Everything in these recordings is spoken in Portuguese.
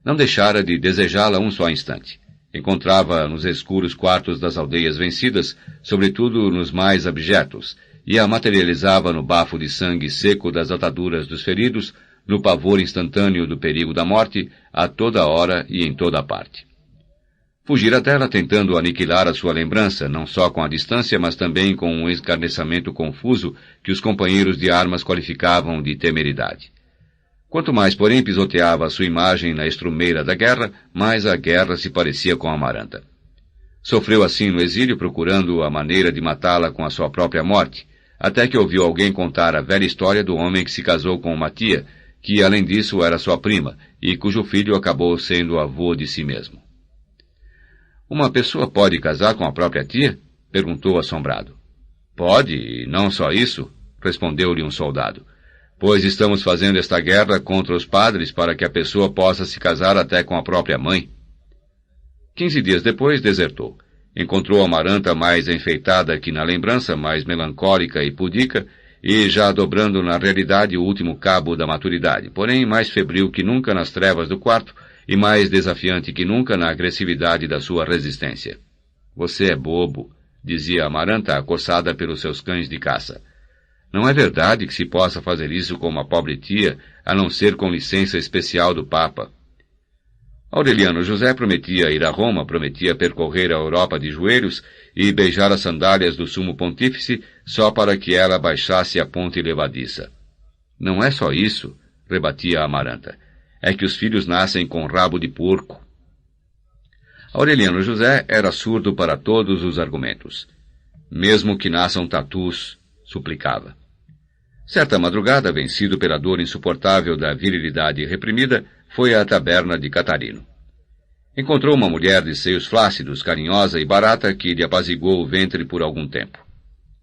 Não deixara de desejá-la um só instante. Encontrava nos escuros quartos das aldeias vencidas, sobretudo nos mais abjetos, e a materializava no bafo de sangue seco das ataduras dos feridos, no pavor instantâneo do perigo da morte, a toda hora e em toda parte. Fugira dela tentando aniquilar a sua lembrança, não só com a distância, mas também com um escarnecimento confuso que os companheiros de armas qualificavam de temeridade. Quanto mais, porém, pisoteava a sua imagem na estrumeira da guerra, mais a guerra se parecia com Amaranta. Sofreu assim no exílio, procurando a maneira de matá-la com a sua própria morte, até que ouviu alguém contar a velha história do homem que se casou com uma tia, que além disso era sua prima, e cujo filho acabou sendo avô de si mesmo. Uma pessoa pode casar com a própria tia? Perguntou assombrado. Pode, e não só isso, respondeu-lhe um soldado. Pois estamos fazendo esta guerra contra os padres para que a pessoa possa se casar até com a própria mãe. 15 dias depois desertou. Encontrou Amaranta mais enfeitada que na lembrança, mais melancólica e pudica, e já dobrando na realidade o último cabo da maturidade, porém mais febril que nunca nas trevas do quarto e mais desafiante que nunca na agressividade da sua resistência. Você é bobo, dizia Amaranta, acossada pelos seus cães de caça. Não é verdade que se possa fazer isso com uma pobre tia, a não ser com licença especial do Papa. Aureliano José prometia ir a Roma, prometia percorrer a Europa de joelhos e beijar as sandálias do sumo pontífice só para que ela baixasse a ponte levadiça. Não é só isso, rebatia Amaranta, é que os filhos nascem com rabo de porco. Aureliano José era surdo para todos os argumentos. Mesmo que nasçam tatus, suplicava. Certa madrugada, vencido pela dor insuportável da virilidade reprimida, foi à taberna de Catarino. Encontrou uma mulher de seios flácidos, carinhosa e barata, que lhe apaziguou o ventre por algum tempo.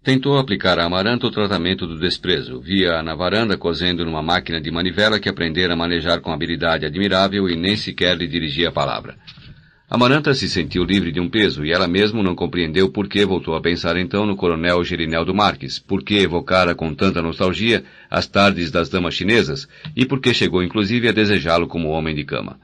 Tentou aplicar a Amaranta o tratamento do desprezo. Via-a na varanda cosendo numa máquina de manivela que aprendera a manejar com habilidade admirável e nem sequer lhe dirigia a palavra. Amaranta se sentiu livre de um peso, e ela mesma não compreendeu por que voltou a pensar então no coronel Gerineldo Marques, por que evocara com tanta nostalgia as tardes das damas chinesas, e por que chegou inclusive a desejá-lo como homem de cama.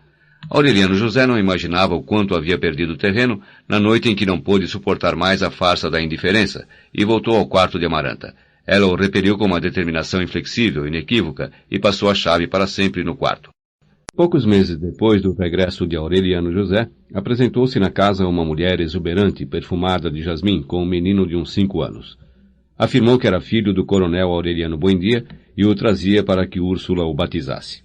Aureliano José não imaginava o quanto havia perdido terreno na noite em que não pôde suportar mais a farsa da indiferença, e voltou ao quarto de Amaranta. Ela o repeliu com uma determinação inflexível, inequívoca, e passou a chave para sempre no quarto. Poucos meses depois do regresso de Aureliano José, apresentou-se na casa uma mulher exuberante, perfumada de jasmim, com um menino de uns 5 anos. Afirmou que era filho do coronel Aureliano Buendia e o trazia para que Úrsula o batizasse.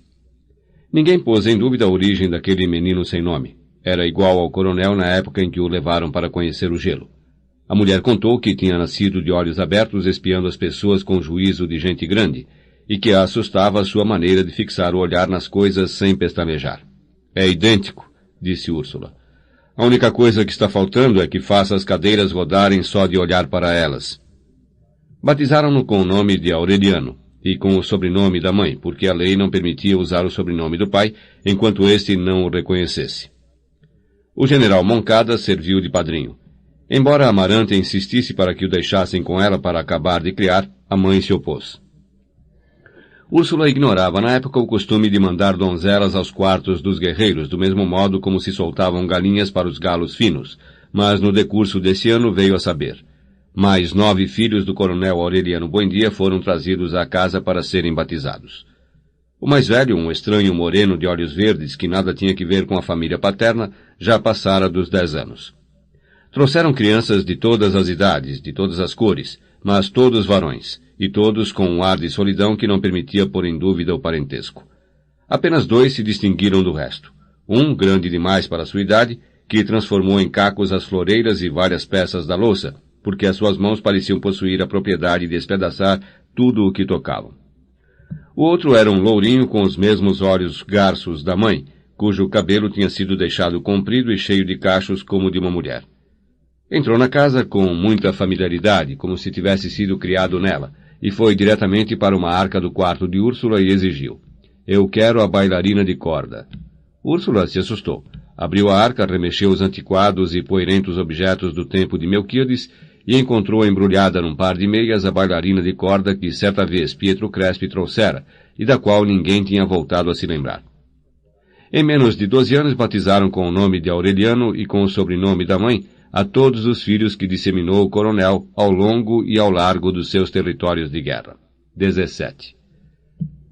Ninguém pôs em dúvida a origem daquele menino sem nome. Era igual ao coronel na época em que o levaram para conhecer o gelo. A mulher contou que tinha nascido de olhos abertos espiando as pessoas com juízo de gente grande, e que a assustava a sua maneira de fixar o olhar nas coisas sem pestanejar. É idêntico, disse Úrsula. A única coisa que está faltando é que faça as cadeiras rodarem só de olhar para elas. Batizaram-no com o nome de Aureliano, e com o sobrenome da mãe, porque a lei não permitia usar o sobrenome do pai, enquanto este não o reconhecesse. O general Moncada serviu de padrinho. Embora Amaranta insistisse para que o deixassem com ela para acabar de criar, a mãe se opôs. Úrsula ignorava na época o costume de mandar donzelas aos quartos dos guerreiros, do mesmo modo como se soltavam galinhas para os galos finos, mas no decurso desse ano veio a saber. Mais 9 filhos do coronel Aureliano Buendia foram trazidos à casa para serem batizados. O mais velho, um estranho moreno de olhos verdes que nada tinha que ver com a família paterna, já passara dos 10 anos. Trouxeram crianças de todas as idades, de todas as cores, mas todos varões, e todos com um ar de solidão que não permitia pôr em dúvida o parentesco. Apenas 2 se distinguiram do resto. Um, grande demais para sua idade, que transformou em cacos as floreiras e várias peças da louça, porque as suas mãos pareciam possuir a propriedade de despedaçar tudo o que tocavam. O outro era um lourinho com os mesmos olhos garços da mãe, cujo cabelo tinha sido deixado comprido e cheio de cachos como o de uma mulher. Entrou na casa com muita familiaridade, como se tivesse sido criado nela, e foi diretamente para uma arca do quarto de Úrsula e exigiu: Eu quero a bailarina de corda. Úrsula se assustou. Abriu a arca, remexeu os antiquados e poeirentos objetos do tempo de Melquíades e encontrou embrulhada num par de meias a bailarina de corda que certa vez Pietro Crespi trouxera e da qual ninguém tinha voltado a se lembrar. Em menos de 12 anos batizaram com o nome de Aureliano e com o sobrenome da mãe a todos os filhos que disseminou o coronel ao longo e ao largo dos seus territórios de guerra. 17.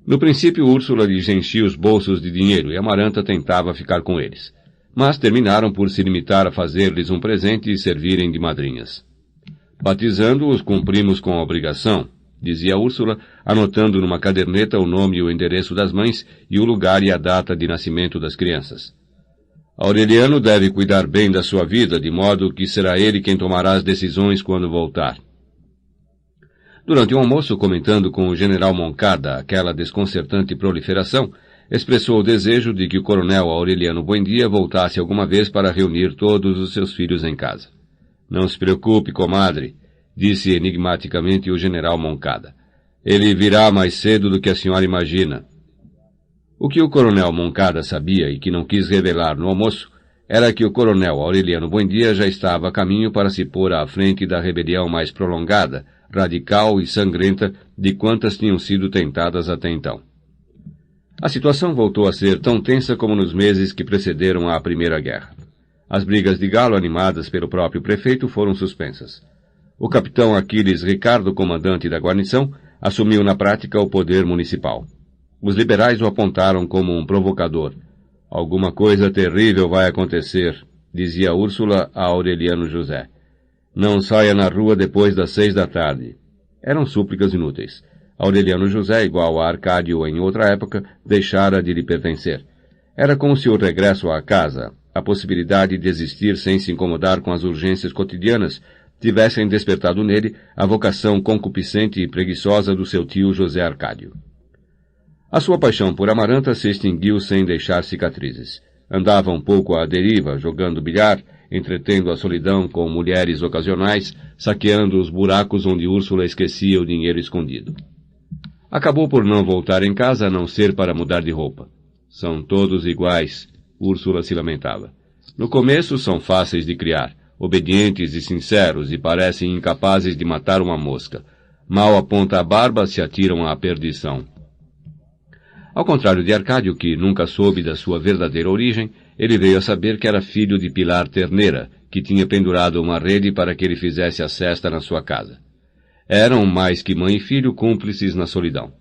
No princípio, Úrsula lhes enchia os bolsos de dinheiro e Amaranta tentava ficar com eles, mas terminaram por se limitar a fazer-lhes um presente e servirem de madrinhas. Batizando-os, cumprimos com a obrigação, dizia Úrsula, anotando numa caderneta o nome e o endereço das mães e o lugar e a data de nascimento das crianças. Aureliano deve cuidar bem da sua vida, de modo que será ele quem tomará as decisões quando voltar. Durante o almoço, comentando com o general Moncada aquela desconcertante proliferação, expressou o desejo de que o coronel Aureliano Buendia voltasse alguma vez para reunir todos os seus filhos em casa. Não se preocupe, comadre, disse enigmaticamente o general Moncada. Ele virá mais cedo do que a senhora imagina. O que o coronel Moncada sabia e que não quis revelar no almoço era que o coronel Aureliano Buendia já estava a caminho para se pôr à frente da rebelião mais prolongada, radical e sangrenta de quantas tinham sido tentadas até então. A situação voltou a ser tão tensa como nos meses que precederam à Primeira Guerra. As brigas de galo animadas pelo próprio prefeito foram suspensas. O capitão Aquiles Ricardo, comandante da guarnição, assumiu na prática o poder municipal. Os liberais o apontaram como um provocador. Alguma coisa terrível vai acontecer, dizia Úrsula a Aureliano José. Não saia na rua depois das 6 da tarde. Eram súplicas inúteis. Aureliano José, igual a Arcádio em outra época, deixara de lhe pertencer. Era como se o regresso à casa, a possibilidade de existir sem se incomodar com as urgências cotidianas, tivessem despertado nele a vocação concupiscente e preguiçosa do seu tio José Arcádio. A sua paixão por Amaranta se extinguiu sem deixar cicatrizes. Andava um pouco à deriva, jogando bilhar, entretendo a solidão com mulheres ocasionais, saqueando os buracos onde Úrsula esquecia o dinheiro escondido. Acabou por não voltar em casa a não ser para mudar de roupa. São todos iguais, Úrsula se lamentava. No começo são fáceis de criar, obedientes e sinceros e parecem incapazes de matar uma mosca. Mal aponta a barba, se atiram à perdição. Ao contrário de Arcádio, que nunca soube da sua verdadeira origem, ele veio a saber que era filho de Pilar Terneira, que tinha pendurado uma rede para que ele fizesse a cesta na sua casa. Eram, mais que mãe e filho, cúmplices na solidão.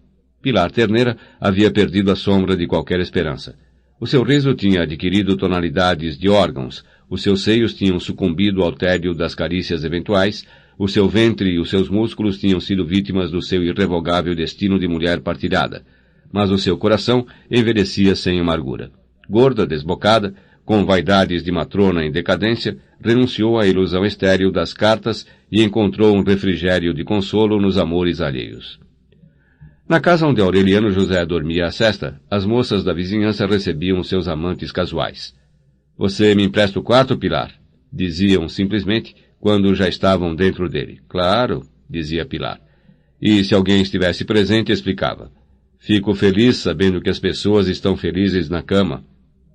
Pilar Terneira havia perdido a sombra de qualquer esperança. O seu riso tinha adquirido tonalidades de órgãos, os seus seios tinham sucumbido ao tédio das carícias eventuais, o seu ventre e os seus músculos tinham sido vítimas do seu irrevogável destino de mulher partilhada. Mas o seu coração envelhecia sem amargura. Gorda, desbocada, com vaidades de matrona em decadência, renunciou à ilusão estéril das cartas e encontrou um refrigério de consolo nos amores alheios. Na casa onde Aureliano José dormia à sesta, as moças da vizinhança recebiam seus amantes casuais. Você me empresta o quarto, Pilar? Diziam simplesmente quando já estavam dentro dele. Claro, dizia Pilar. E se alguém estivesse presente, explicava. Fico feliz sabendo que as pessoas estão felizes na cama.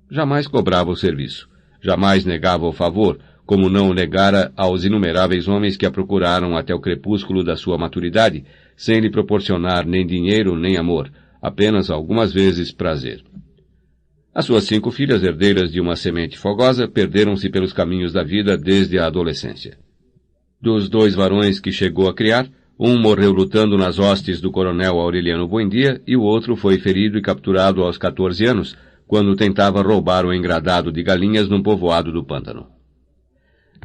Jamais cobrava o serviço. Jamais negava o favor, como não o negara aos inumeráveis homens que a procuraram até o crepúsculo da sua maturidade, sem lhe proporcionar nem dinheiro nem amor, apenas algumas vezes prazer. As suas 5 filhas, herdeiras de uma semente fogosa, perderam-se pelos caminhos da vida desde a adolescência. Dos 2 varões que chegou a criar, um morreu lutando nas hostes do coronel Aureliano Buendia e o outro foi ferido e capturado aos 14 anos, quando tentava roubar um engradado de galinhas num povoado do pântano.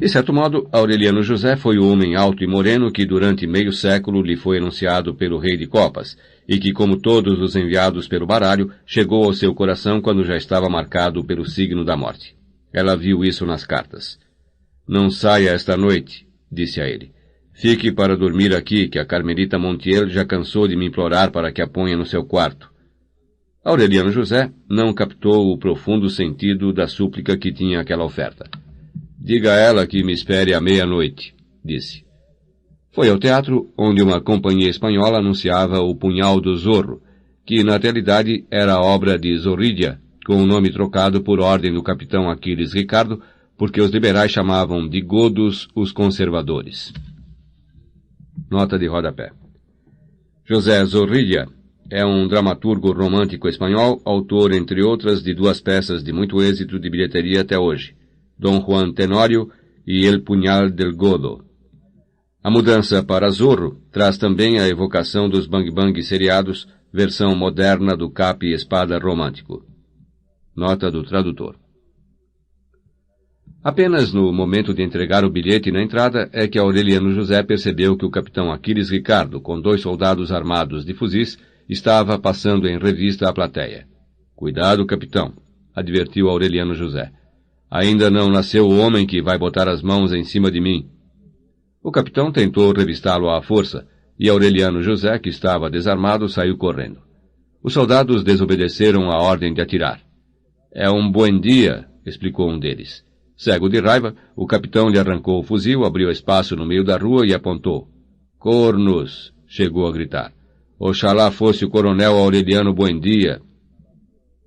De certo modo, Aureliano José foi o homem alto e moreno que durante meio século lhe foi anunciado pelo rei de copas, e que, como todos os enviados pelo baralho, chegou ao seu coração quando já estava marcado pelo signo da morte. Ela viu isso nas cartas. Não saia esta noite, disse a ele. Fique para dormir aqui, que a Carmelita Montiel já cansou de me implorar para que a ponha no seu quarto. Aureliano José não captou o profundo sentido da súplica que tinha aquela oferta. Diga a ela que me espere à meia-noite, disse. Foi ao teatro, onde uma companhia espanhola anunciava O Punhal do Zorro, que na realidade era obra de Zorrilla, com o nome trocado por ordem do capitão Aquiles Ricardo, porque os liberais chamavam de godos os conservadores. Nota de rodapé. José Zorrilla, é um dramaturgo romântico espanhol, autor, entre outras, de 2 peças de muito êxito de bilheteria até hoje, Dom Juan Tenório e El Puñal del Godo. A mudança para Zorro traz também a evocação dos Bang Bang seriados, versão moderna do capa e espada romântico. Nota do tradutor. Apenas no momento de entregar o bilhete na entrada é que Aureliano José percebeu que o capitão Aquiles Ricardo, com 2 soldados armados de fuzis, estava passando em revista a plateia. Cuidado, capitão, advertiu Aureliano José. Ainda não nasceu o homem que vai botar as mãos em cima de mim. O capitão tentou revistá-lo à força, e Aureliano José, que estava desarmado, saiu correndo. Os soldados desobedeceram a ordem de atirar. É um bom dia, explicou um deles. Cego de raiva, o capitão lhe arrancou o fuzil, abriu espaço no meio da rua e apontou. Cornos! Chegou a gritar. Oxalá fosse o coronel Aureliano Buendia.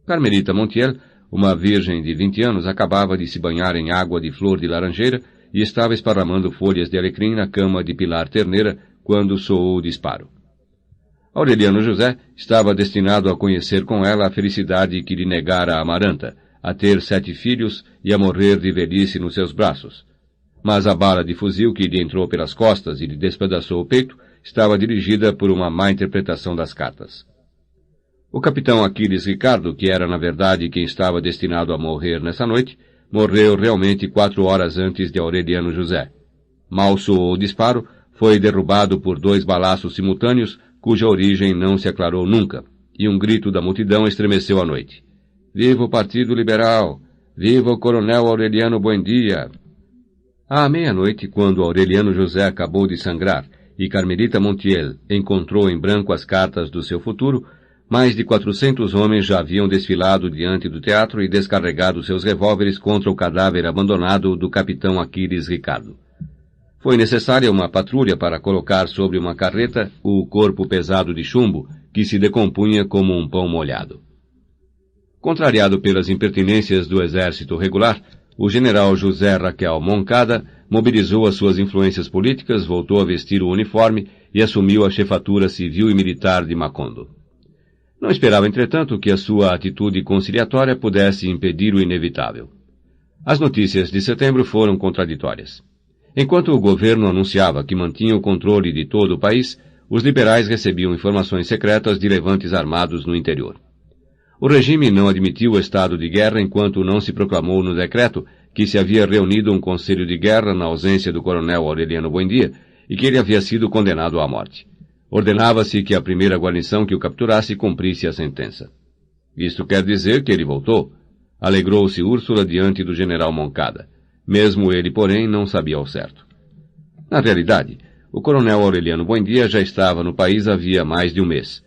Carmelita Montiel, uma virgem de 20 anos, acabava de se banhar em água de flor de laranjeira e estava esparramando folhas de alecrim na cama de Pilar Terneira quando soou o disparo. Aureliano José estava destinado a conhecer com ela a felicidade que lhe negara a Amaranta, a ter 7 filhos e a morrer de velhice nos seus braços. Mas a bala de fuzil que lhe entrou pelas costas e lhe despedaçou o peito estava dirigida por uma má interpretação das cartas. O capitão Aquiles Ricardo, que era na verdade quem estava destinado a morrer nessa noite, morreu realmente 4 horas antes de Aureliano José. Mal soou o disparo, foi derrubado por 2 balaços simultâneos, cuja origem não se aclarou nunca, e um grito da multidão estremeceu a noite. Viva o Partido Liberal! Viva o coronel Aureliano Buendia! À meia-noite, quando Aureliano José acabou de sangrar e Carmelita Montiel encontrou em branco as cartas do seu futuro, mais de 400 homens já haviam desfilado diante do teatro e descarregado seus revólveres contra o cadáver abandonado do capitão Aquiles Ricardo. Foi necessária uma patrulha para colocar sobre uma carreta o corpo pesado de chumbo, que se decompunha como um pão molhado. Contrariado pelas impertinências do exército regular, o general José Raquel Moncada mobilizou as suas influências políticas, voltou a vestir o uniforme e assumiu a chefatura civil e militar de Macondo. Não esperava, entretanto, que a sua atitude conciliatória pudesse impedir o inevitável. As notícias de setembro foram contraditórias. Enquanto o governo anunciava que mantinha o controle de todo o país, os liberais recebiam informações secretas de levantes armados no interior. O regime não admitiu o estado de guerra enquanto não se proclamou no decreto que se havia reunido um conselho de guerra na ausência do coronel Aureliano Buendia e que ele havia sido condenado à morte. Ordenava-se que a primeira guarnição que o capturasse cumprisse a sentença. Isto quer dizer que ele voltou? Alegrou-se Úrsula diante do general Moncada. Mesmo ele, porém, não sabia ao certo. Na realidade, o coronel Aureliano Buendia já estava no país havia mais de um mês.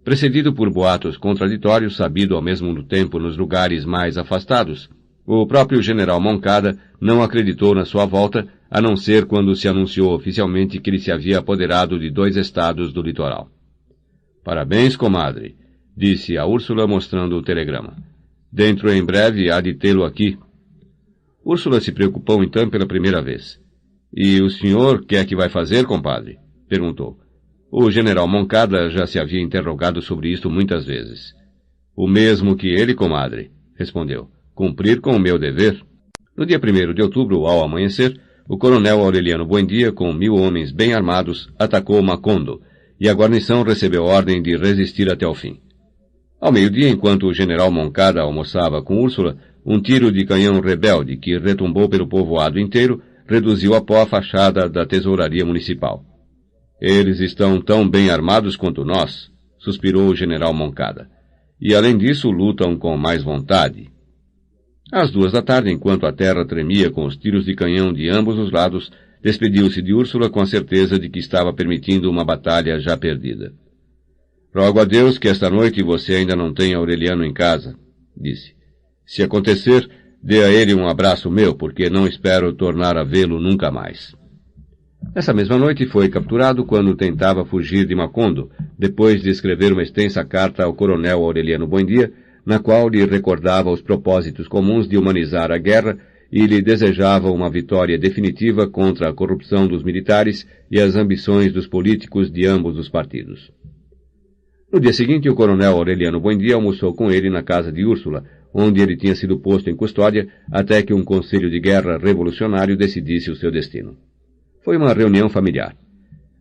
Precedido por boatos contraditórios, sabido ao mesmo tempo nos lugares mais afastados, o próprio general Moncada não acreditou na sua volta, a não ser quando se anunciou oficialmente que ele se havia apoderado de 2 estados do litoral. Parabéns, comadre, disse a Úrsula mostrando o telegrama. Dentro em breve há de tê-lo aqui. Úrsula se preocupou então pela primeira vez. E o senhor que é que vai fazer, compadre? Perguntou. O general Moncada já se havia interrogado sobre isto muitas vezes. O mesmo que ele, comadre, respondeu. Cumprir com o meu dever. No dia 1º de outubro, ao amanhecer, o coronel Aureliano Buendia, com 1000 homens bem armados, atacou Macondo, e a guarnição recebeu ordem de resistir até o fim. Ao meio-dia, enquanto o general Moncada almoçava com Úrsula, um tiro de canhão rebelde que retumbou pelo povoado inteiro reduziu a pó a fachada da tesouraria municipal. Eles estão tão bem armados quanto nós, suspirou o general Moncada. E além disso, lutam com mais vontade. Às 2 da tarde, enquanto a terra tremia com os tiros de canhão de ambos os lados, despediu-se de Úrsula com a certeza de que estava permitindo uma batalha já perdida. Rogo a Deus que esta noite você ainda não tenha Aureliano em casa, disse. Se acontecer, dê a ele um abraço meu, porque não espero tornar a vê-lo nunca mais. Essa mesma noite foi capturado quando tentava fugir de Macondo, depois de escrever uma extensa carta ao coronel Aureliano Buendia, na qual lhe recordava os propósitos comuns de humanizar a guerra e lhe desejava uma vitória definitiva contra a corrupção dos militares e as ambições dos políticos de ambos os partidos. No dia seguinte, o coronel Aureliano Buendia almoçou com ele na casa de Úrsula, onde ele tinha sido posto em custódia até que um conselho de guerra revolucionário decidisse o seu destino. Foi uma reunião familiar.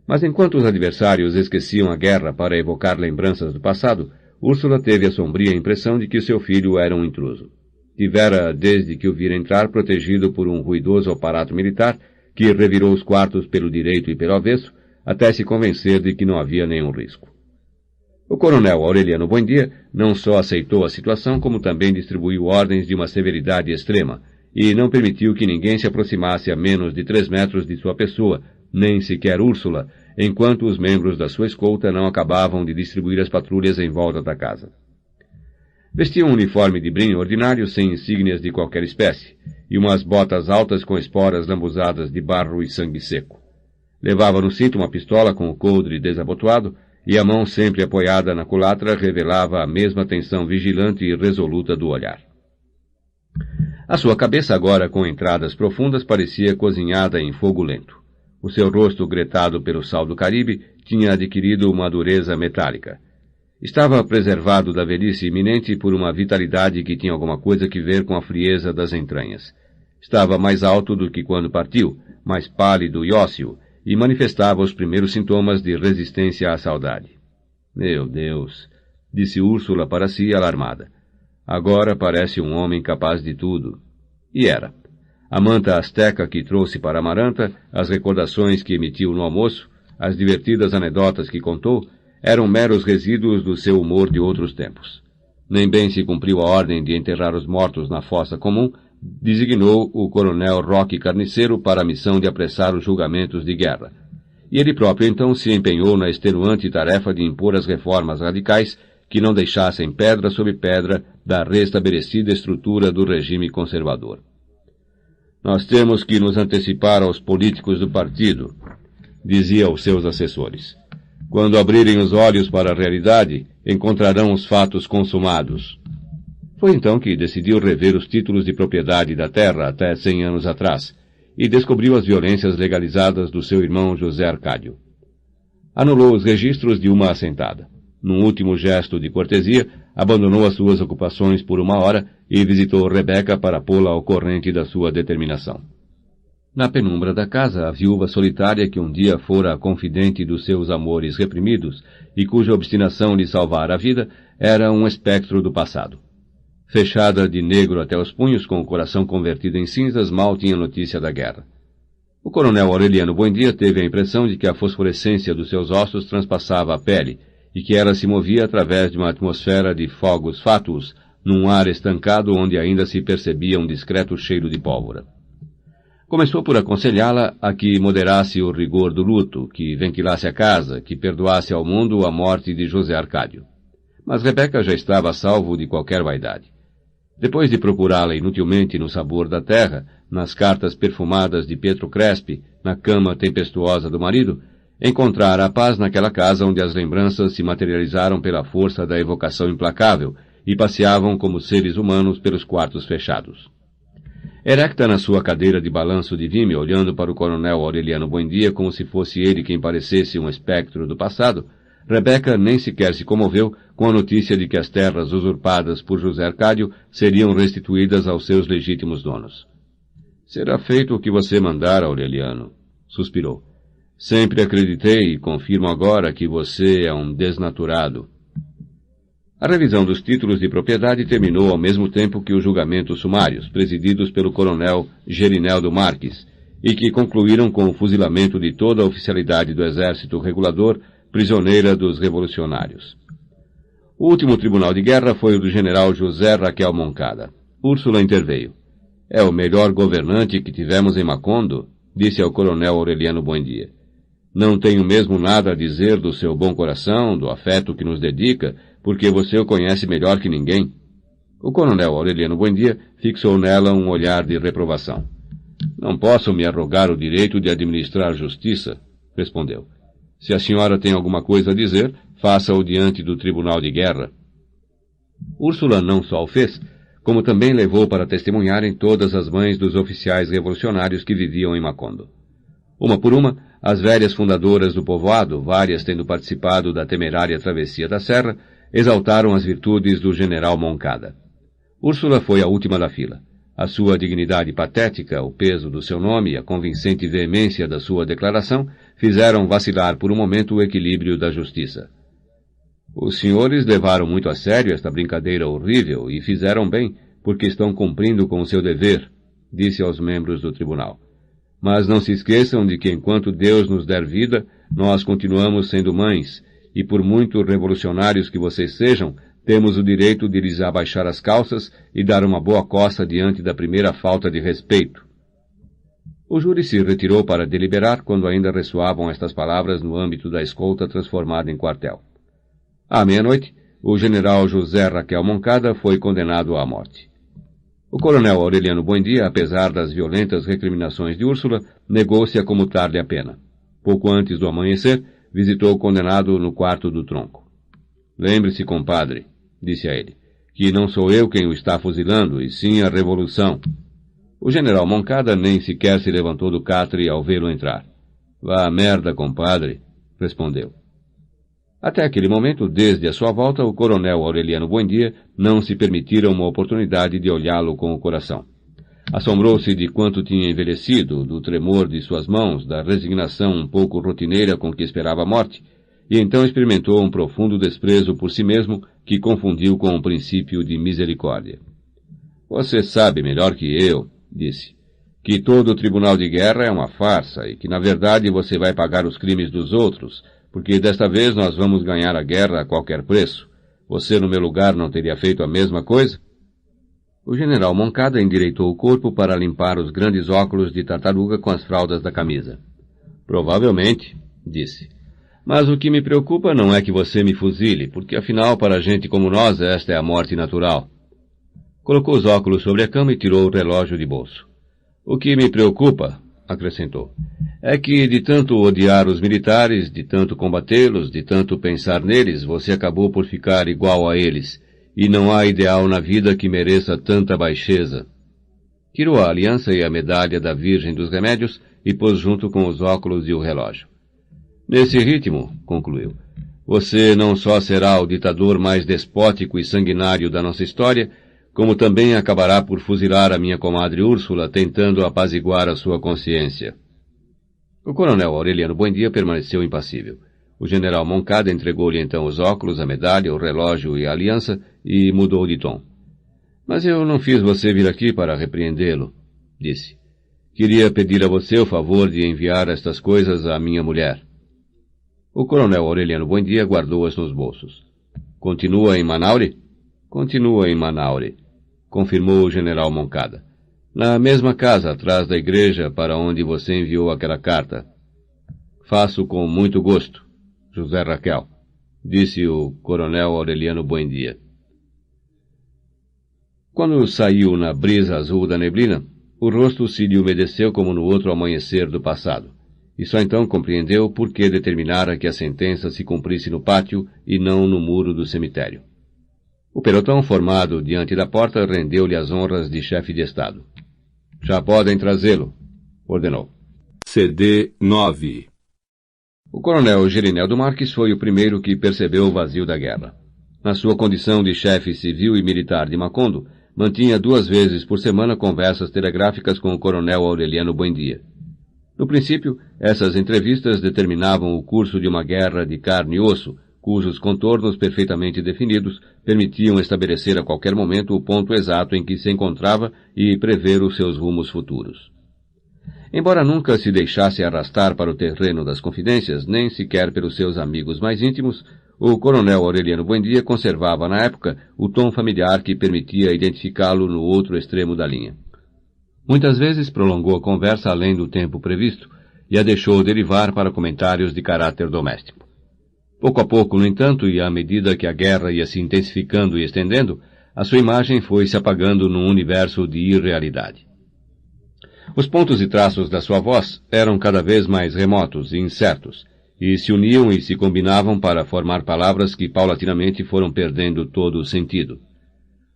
Mas enquanto os adversários esqueciam a guerra para evocar lembranças do passado, Úrsula teve a sombria impressão de que seu filho era um intruso. Tivera, desde que o vira entrar, protegido por um ruidoso aparato militar que revirou os quartos pelo direito e pelo avesso, até se convencer de que não havia nenhum risco. O coronel Aureliano Buendia não só aceitou a situação, como também distribuiu ordens de uma severidade extrema, e não permitiu que ninguém se aproximasse a menos de 3 metros de sua pessoa, nem sequer Úrsula, enquanto os membros da sua escolta não acabavam de distribuir as patrulhas em volta da casa. Vestia um uniforme de brim ordinário sem insígnias de qualquer espécie, e umas botas altas com esporas lambuzadas de barro e sangue seco. Levava no cinto uma pistola com o coldre desabotoado, e a mão sempre apoiada na culatra revelava a mesma tensão vigilante e resoluta do olhar. A sua cabeça, agora com entradas profundas, parecia cozinhada em fogo lento. O seu rosto, gretado pelo sal do Caribe, tinha adquirido uma dureza metálica. Estava preservado da velhice iminente por uma vitalidade que tinha alguma coisa que ver com a frieza das entranhas. Estava mais alto do que quando partiu, mais pálido e ósseo, e manifestava os primeiros sintomas de resistência à saudade. Meu Deus, disse Úrsula para si, alarmada. Agora parece um homem capaz de tudo. E era. A manta asteca que trouxe para Amaranta, as recordações que emitiu no almoço, as divertidas anedotas que contou, eram meros resíduos do seu humor de outros tempos. Nem bem se cumpriu a ordem de enterrar os mortos na fossa comum, designou o coronel Roque Carniceiro para a missão de apressar os julgamentos de guerra. E ele próprio então se empenhou na extenuante tarefa de impor as reformas radicais que não deixassem pedra sobre pedra da restabelecida estrutura do regime conservador. Nós temos que nos antecipar aos políticos do partido, dizia aos seus assessores. Quando abrirem os olhos para a realidade, encontrarão os fatos consumados. Foi então que decidiu rever os títulos de propriedade da terra até 100 anos atrás, e descobriu as violências legalizadas do seu irmão José Arcádio. Anulou os registros de uma assentada. Num último gesto de cortesia, abandonou as suas ocupações por 1 hora e visitou Rebeca para pô-la ao corrente da sua determinação. Na penumbra da casa, a viúva solitária que um dia fora a confidente dos seus amores reprimidos e cuja obstinação lhe salvara a vida, era um espectro do passado. Fechada de negro até os punhos, com o coração convertido em cinzas, mal tinha notícia da guerra. O coronel Aureliano Buendia teve a impressão de que a fosforescência dos seus ossos transpassava a pele e que ela se movia através de uma atmosfera de fogos fátuos, num ar estancado onde ainda se percebia um discreto cheiro de pólvora. Começou por aconselhá-la a que moderasse o rigor do luto, que ventilasse a casa, que perdoasse ao mundo a morte de José Arcádio. Mas Rebeca já estava a salvo de qualquer vaidade. Depois de procurá-la inutilmente no sabor da terra, nas cartas perfumadas de Pietro Crespi, na cama tempestuosa do marido, encontrara a paz naquela casa onde as lembranças se materializaram pela força da evocação implacável e passeavam como seres humanos pelos quartos fechados. Erecta na sua cadeira de balanço de vime, olhando para o coronel Aureliano Buendia como se fosse ele quem parecesse um espectro do passado, Rebeca nem sequer se comoveu com a notícia de que as terras usurpadas por José Arcádio seriam restituídas aos seus legítimos donos. Será feito o que você mandar, Aureliano, suspirou. Sempre acreditei e confirmo agora que você é um desnaturado. A revisão dos títulos de propriedade terminou ao mesmo tempo que os julgamentos sumários, presididos pelo coronel Gerineldo Marques, e que concluíram com o fuzilamento de toda a oficialidade do exército regulador, prisioneira dos revolucionários. O último tribunal de guerra foi o do general José Raquel Moncada. Úrsula interveio. É o melhor governante que tivemos em Macondo, disse ao coronel Aureliano Buendia. Não tenho mesmo nada a dizer do seu bom coração, do afeto que nos dedica, porque você o conhece melhor que ninguém. O coronel Aureliano Buendia fixou nela um olhar de reprovação. Não posso me arrogar o direito de administrar justiça, respondeu. Se a senhora tem alguma coisa a dizer, faça-o diante do tribunal de guerra. Úrsula não só o fez, como também levou para testemunharem todas as mães dos oficiais revolucionários que viviam em Macondo. Uma por uma, as velhas fundadoras do povoado, várias tendo participado da temerária travessia da serra, exaltaram as virtudes do general Moncada. Úrsula foi a última da fila. A sua dignidade patética, o peso do seu nome e a convincente veemência da sua declaração fizeram vacilar por um momento o equilíbrio da justiça. Os senhores levaram muito a sério esta brincadeira horrível e fizeram bem, porque estão cumprindo com o seu dever, disse aos membros do tribunal. Mas não se esqueçam de que enquanto Deus nos der vida, nós continuamos sendo mães, e por muito revolucionários que vocês sejam, temos o direito de lhes abaixar as calças e dar uma boa coça diante da primeira falta de respeito. O júri se retirou para deliberar quando ainda ressoavam estas palavras no âmbito da escolta transformada em quartel. À meia-noite, o general José Raquel Moncada foi condenado à morte. O coronel Aureliano Buendia, apesar das violentas recriminações de Úrsula, negou-se a comutar-lhe a pena. Pouco antes do amanhecer, visitou o condenado no quarto do tronco. Lembre-se, compadre, disse a ele, que não sou eu quem o está fuzilando, e sim a Revolução. O general Moncada nem sequer se levantou do catre ao vê-lo entrar. Vá à merda, compadre, respondeu. Até aquele momento, desde a sua volta, o coronel Aureliano Buendia não se permitira uma oportunidade de olhá-lo com o coração. Assombrou-se de quanto tinha envelhecido, do tremor de suas mãos, da resignação um pouco rotineira com que esperava a morte, e então experimentou um profundo desprezo por si mesmo que confundiu com um princípio de misericórdia. Você sabe melhor que eu, disse, que todo o tribunal de guerra é uma farsa e que, na verdade, você vai pagar os crimes dos outros, porque desta vez nós vamos ganhar a guerra a qualquer preço. Você, no meu lugar, não teria feito a mesma coisa? O general Moncada endireitou o corpo para limpar os grandes óculos de tartaruga com as fraldas da camisa. Provavelmente, disse. Mas o que me preocupa não é que você me fuzile, porque afinal, para gente como nós, esta é a morte natural. Colocou os óculos sobre a cama e tirou o relógio de bolso. O que me preocupa, acrescentou, é que de tanto odiar os militares, de tanto combatê-los, de tanto pensar neles, você acabou por ficar igual a eles, e não há ideal na vida que mereça tanta baixeza. Tirou a aliança e a medalha da Virgem dos Remédios e pôs junto com os óculos e o relógio. Nesse ritmo, concluiu, você não só será o ditador mais despótico e sanguinário da nossa história, como também acabará por fuzilar a minha comadre Úrsula, tentando apaziguar a sua consciência. O coronel Aureliano Buendia permaneceu impassível. O general Moncada entregou-lhe então os óculos, a medalha, o relógio e a aliança, e mudou de tom. Mas eu não fiz você vir aqui para repreendê-lo, disse. Queria pedir a você o favor de enviar estas coisas à minha mulher. O coronel Aureliano Buendia guardou-as nos bolsos. Continua em Manaure? Continua em Manaure, confirmou o general Moncada. Na mesma casa, atrás da igreja para onde você enviou aquela carta. Faço com muito gosto, José Raquel, disse o coronel Aureliano Buendia. Quando saiu na brisa azul da neblina, o rosto se lhe umedeceu como no outro amanhecer do passado, e só então compreendeu por que determinara que a sentença se cumprisse no pátio e não no muro do cemitério. O pelotão formado diante da porta rendeu-lhe as honras de chefe de Estado. Já podem trazê-lo, ordenou. CD 9. O coronel Gerineldo Marques foi o primeiro que percebeu o vazio da guerra. Na sua condição de chefe civil e militar de Macondo, mantinha 2 vezes por semana conversas telegráficas com o coronel Aureliano Buendia. No princípio, essas entrevistas determinavam o curso de uma guerra de carne e osso, cujos contornos perfeitamente definidos permitiam estabelecer a qualquer momento o ponto exato em que se encontrava e prever os seus rumos futuros. Embora nunca se deixasse arrastar para o terreno das confidências, nem sequer pelos seus amigos mais íntimos, o coronel Aureliano Buendia conservava na época o tom familiar que permitia identificá-lo no outro extremo da linha. Muitas vezes prolongou a conversa além do tempo previsto e a deixou derivar para comentários de caráter doméstico. Pouco a pouco, no entanto, e à medida que a guerra ia se intensificando e estendendo, a sua imagem foi se apagando num universo de irrealidade. Os pontos e traços da sua voz eram cada vez mais remotos e incertos, e se uniam e se combinavam para formar palavras que paulatinamente foram perdendo todo o sentido.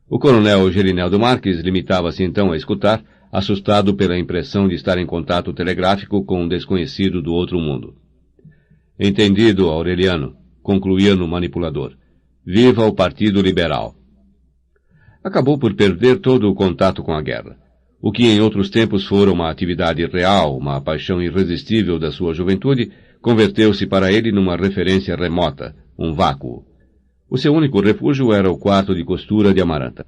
O coronel Gerineldo Marques limitava-se então a escutar, assustado pela impressão de estar em contato telegráfico com um desconhecido do outro mundo. Entendido, Aureliano, concluía no manipulador. Viva o Partido Liberal! Acabou por perder todo o contato com a guerra. O que em outros tempos fora uma atividade real, uma paixão irresistível da sua juventude, converteu-se para ele numa referência remota, um vácuo. O seu único refúgio era o quarto de costura de Amaranta.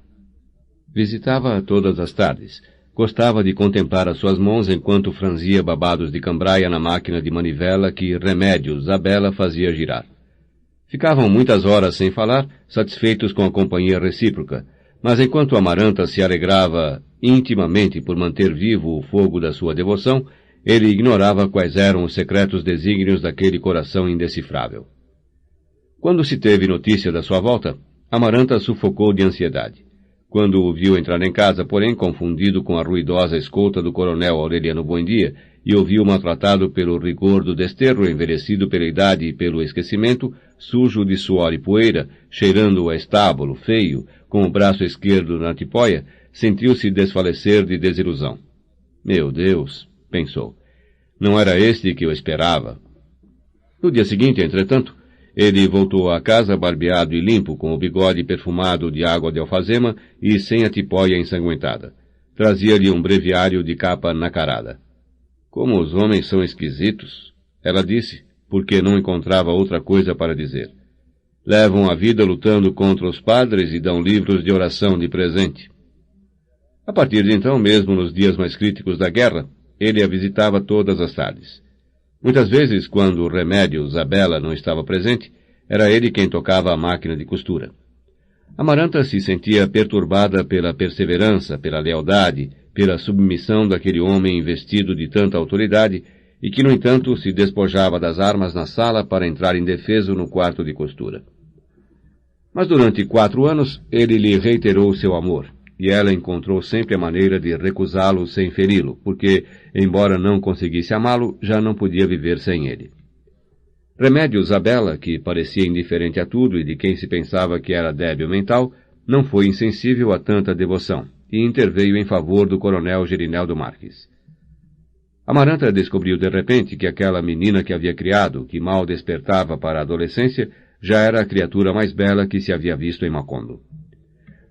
Visitava-a todas as tardes. Gostava de contemplar as suas mãos enquanto franzia babados de cambraia na máquina de manivela que Remédios Zabella fazia girar. Ficavam muitas horas sem falar, satisfeitos com a companhia recíproca, mas enquanto Amaranta se alegrava intimamente por manter vivo o fogo da sua devoção, ele ignorava quais eram os secretos desígnios daquele coração indecifrável. Quando se teve notícia da sua volta, Amaranta sufocou de ansiedade. Quando o viu entrar em casa, porém, confundido com a ruidosa escolta do coronel Aureliano Buendia, e o viu maltratado pelo rigor do desterro, envelhecido pela idade e pelo esquecimento, sujo de suor e poeira, cheirando a estábulo, feio, com o braço esquerdo na tipóia, sentiu-se desfalecer de desilusão. Meu Deus, pensou, não era este que eu esperava. No dia seguinte, entretanto, ele voltou à casa barbeado e limpo, com o bigode perfumado de água de alfazema e sem a tipóia ensanguentada. Trazia-lhe um breviário de capa nacarada. Como os homens são esquisitos, ela disse, porque não encontrava outra coisa para dizer. Levam a vida lutando contra os padres e dão livros de oração de presente. A partir de então, mesmo nos dias mais críticos da guerra, ele a visitava todas as tardes. Muitas vezes, quando o Remédios Zabella não estava presente, era ele quem tocava a máquina de costura. Amaranta se sentia perturbada pela perseverança, pela lealdade, pela submissão daquele homem investido de tanta autoridade e que, no entanto, se despojava das armas na sala para entrar indefeso no quarto de costura. Mas durante 4 anos ele lhe reiterou seu amor, e ela encontrou sempre a maneira de recusá-lo sem feri-lo, porque, embora não conseguisse amá-lo, já não podia viver sem ele. Remédios Zabella, que parecia indiferente a tudo e de quem se pensava que era débil mental, não foi insensível a tanta devoção, e interveio em favor do coronel Gerineldo Marques. Amaranta descobriu de repente que aquela menina que havia criado, que mal despertava para a adolescência, já era a criatura mais bela que se havia visto em Macondo.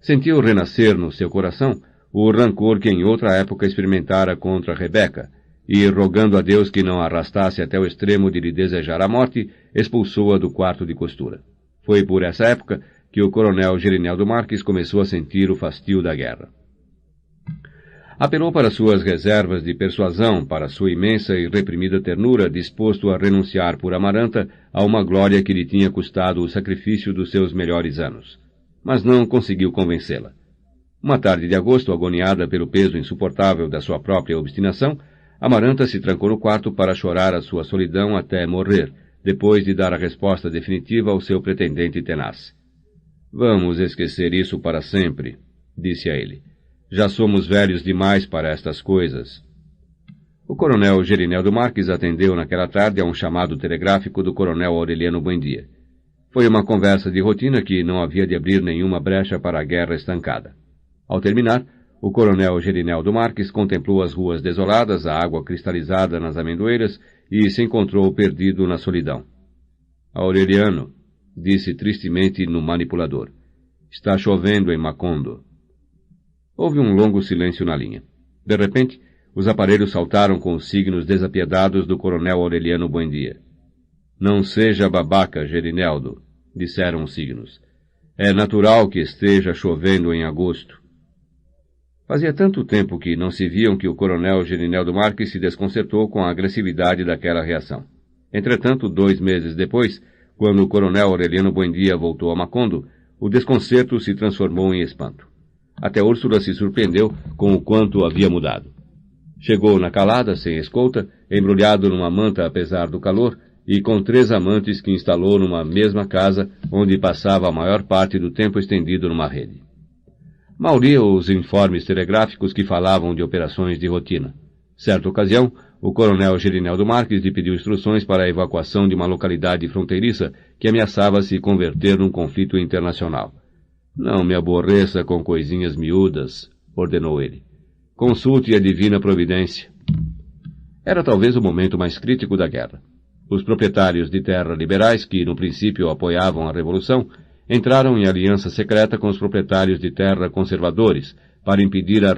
Sentiu renascer no seu coração o rancor que em outra época experimentara contra Rebeca, e, rogando a Deus que não a arrastasse até o extremo de lhe desejar a morte, expulsou-a do quarto de costura. Foi por essa época que o coronel Gerineldo Marques começou a sentir o fastio da guerra. Apelou para suas reservas de persuasão, para sua imensa e reprimida ternura, disposto a renunciar por Amaranta a uma glória que lhe tinha custado o sacrifício dos seus melhores anos. Mas não conseguiu convencê-la. Uma tarde de agosto, agoniada pelo peso insuportável da sua própria obstinação, Amaranta se trancou no quarto para chorar a sua solidão até morrer, depois de dar a resposta definitiva ao seu pretendente tenaz. Vamos esquecer isso para sempre, disse a ele. Já somos velhos demais para estas coisas. O coronel Gerineldo Marques atendeu naquela tarde a um chamado telegráfico do coronel Aureliano Buendia. Foi uma conversa de rotina que não havia de abrir nenhuma brecha para a guerra estancada. Ao terminar, o coronel Gerineldo Marques contemplou as ruas desoladas, a água cristalizada nas amendoeiras e se encontrou perdido na solidão. Aureliano, disse tristemente no manipulador, está chovendo em Macondo. Houve um longo silêncio na linha. De repente, os aparelhos saltaram com os signos desapiedados do coronel Aureliano Buendia. Não seja babaca, Gerineldo, disseram os signos. É natural que esteja chovendo em agosto. Fazia tanto tempo que não se viam que o coronel Gerineldo Marques se desconcertou com a agressividade daquela reação. Entretanto, 2 meses depois, quando o coronel Aureliano Buendia voltou a Macondo, o desconcerto se transformou em espanto. Até Úrsula se surpreendeu com o quanto havia mudado. Chegou na calada, sem escolta, embrulhado numa manta apesar do calor, e com 3 amantes que instalou numa mesma casa, onde passava a maior parte do tempo estendido numa rede. Mal lia os informes telegráficos que falavam de operações de rotina. Certa ocasião, o coronel Gerineldo Marques lhe pediu instruções para a evacuação de uma localidade fronteiriça que ameaçava se converter num conflito internacional. Não me aborreça com coisinhas miúdas, ordenou ele. Consulte a divina providência. Era talvez o momento mais crítico da guerra. Os proprietários de terra liberais, que no princípio apoiavam a Revolução, entraram em aliança secreta com os proprietários de terra conservadores para impedir a